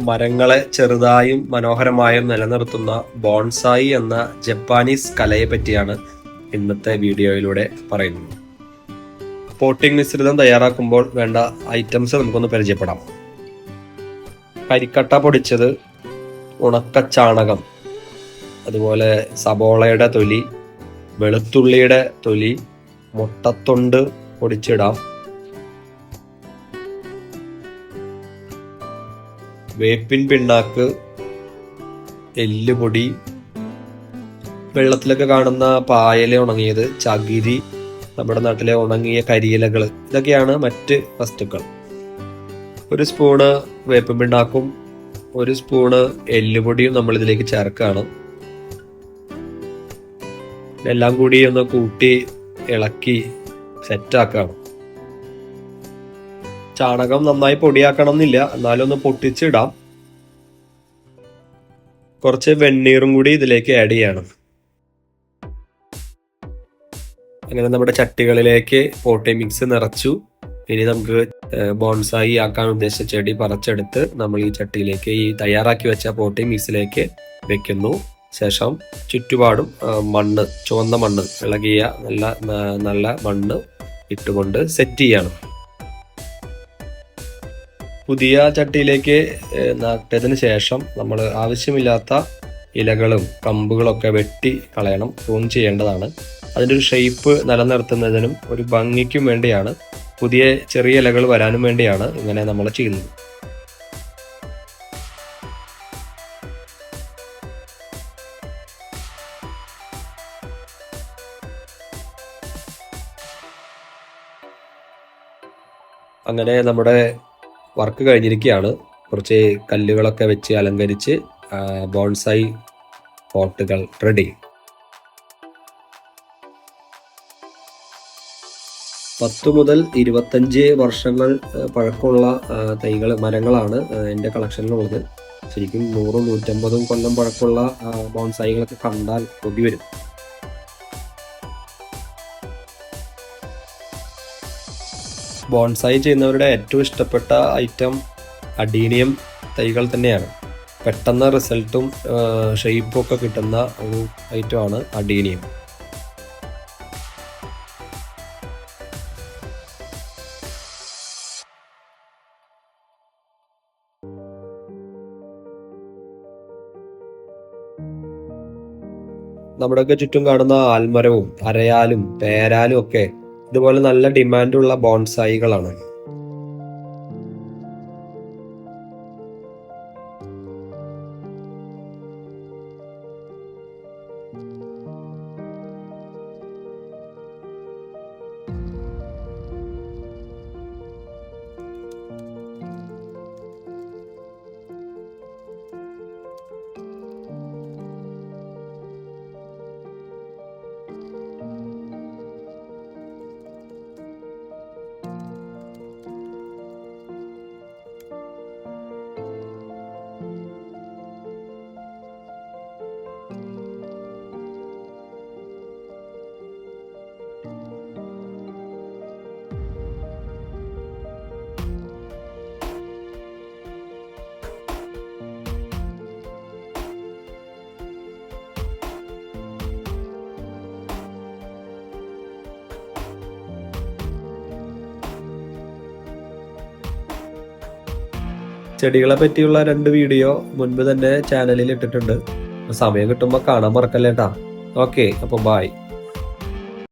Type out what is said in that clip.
മരങ്ങളെ ചെറുതായും മനോഹരമായും നിലനിർത്തുന്ന ബോൺസായി എന്ന ജപ്പാനീസ് കലയെ പറ്റിയാണ് ഇന്നത്തെ വീഡിയോയിലൂടെ പറയുന്നത്. പോട്ടിംഗ് മിശ്രിതം തയ്യാറാക്കുമ്പോൾ വേണ്ട ഐറ്റംസ് നമുക്കൊന്ന് പരിചയപ്പെടാം. കരിക്കട്ട പൊടിച്ചത്, ഉണക്ക ചാണകം, അതുപോലെ സബോളയുടെ തൊലി, വെളുത്തുള്ളിയുടെ തൊലി, മുട്ടത്തൊണ്ട് പൊടിച്ചിടാം, വേപ്പിൻ പിണ്ണാക്ക്, എല്ലുപൊടി, വെള്ളത്തിലൊക്കെ കാണുന്ന പായല ഉണങ്ങിയത്, ചകിരി, നമ്മുടെ നാട്ടിലെ ഉണങ്ങിയ കരിയിലകൾ, ഇതൊക്കെയാണ് മറ്റ് വസ്തുക്കൾ. ഒരു സ്പൂണ് വേപ്പിൻ പിണ്ണാക്കും ഒരു സ്പൂണ് എല്ലുപൊടിയും നമ്മൾ ഇതിലേക്ക് ചേർക്കുകയാണ്. എല്ലാം കൂടി ഒന്ന് കൂട്ടി ഇളക്കി സെറ്റാക്കുകയാണ്. ചാണകം നന്നായി പൊടിയാക്കണം എന്നില്ല, എന്നാലും ഒന്ന് പൊട്ടിച്ചിടാം. കുറച്ച് വെണ്ണീറും കൂടി ഇതിലേക്ക് ആഡ് ചെയ്യണം. അങ്ങനെ നമ്മുടെ ചട്ടികളിലേക്ക് പോട്ടി മിക്സ് നിറച്ചു. ഇനി നമുക്ക് ബോൺസായി ആക്കാൻ ഉദ്ദേശിച്ച ചെടി പറിച്ചെടുത്ത് നമ്മൾ ഈ ചട്ടിയിലേക്ക് ഈ തയ്യാറാക്കി വെച്ച പോട്ടി മിക്സിലേക്ക് വെക്കുന്നു. ശേഷം ചുറ്റുപാടും മണ്ണ്, ചുവന്ന മണ്ണ്, ഇളകിയ നല്ല മണ്ണ് ഇട്ടുകൊണ്ട് സെറ്റ് ചെയ്യണം. പുതിയ ചട്ടിയിലേക്ക് നട്ടതിന് ശേഷം നമ്മൾ ആവശ്യമില്ലാത്ത ഇലകളും കമ്പുകളൊക്കെ വെട്ടി കളയണം, പ്രൂൺ ചെയ്യേണ്ടതാണ്. അതിൻ്റെ ഒരു ഷേപ്പ് നിലനിർത്തുന്നതിനും ഒരു ഭംഗിക്കും വേണ്ടിയാണ്, പുതിയ ചെറിയ ഇലകൾ വരാനും വേണ്ടിയാണ് ഇങ്ങനെ നമ്മൾ ചെയ്യുന്നത്. അങ്ങനെ നമ്മുടെ വർക്ക് കഴിഞ്ഞിരിക്കുകയാണ്. കുറച്ച് കല്ലുകളൊക്കെ വെച്ച് അലങ്കരിച്ച് ബോൺസായി പോട്ടുകൾ റെഡി. 10 മുതൽ 25 വർഷങ്ങൾ പഴക്കമുള്ള മരങ്ങളാണ് എൻ്റെ കളക്ഷനിലുള്ളത്. ശരിക്കും 100-150 കൊല്ലം പഴക്കമുള്ള ബോൺസായികളൊക്കെ കണ്ടാൽ കൊതി വരും. ബോൺസായി ചെയ്യുന്നവരുടെ ഏറ്റവും ഇഷ്ടപ്പെട്ട ഐറ്റം അഡീനിയം തൈകൾ തന്നെയാണ്. പെട്ടെന്ന് റിസൾട്ടും ഷെയ്പ്പും ഒക്കെ കിട്ടുന്ന ഒരു ഐറ്റമാണ് അഡീനിയം. നമ്മുടെയൊക്കെ ചുറ്റും കാണുന്ന ആൽമരവും അരയാലും പേരാലും ഒക്കെ ഇതുപോലെ നല്ല ഡിമാൻഡുള്ള ബോൺസായികളാണ്. ചെടികളെ പറ്റിയുള്ള 2 വീഡിയോ മുൻപ് തന്നെ ചാനലിൽ ഇട്ടിട്ടുണ്ട്. സമയം കിട്ടുമ്പോൾ കാണാൻ മറക്കല്ലേട്ടാ. ഓക്കെ, അപ്പോൾ ബൈ.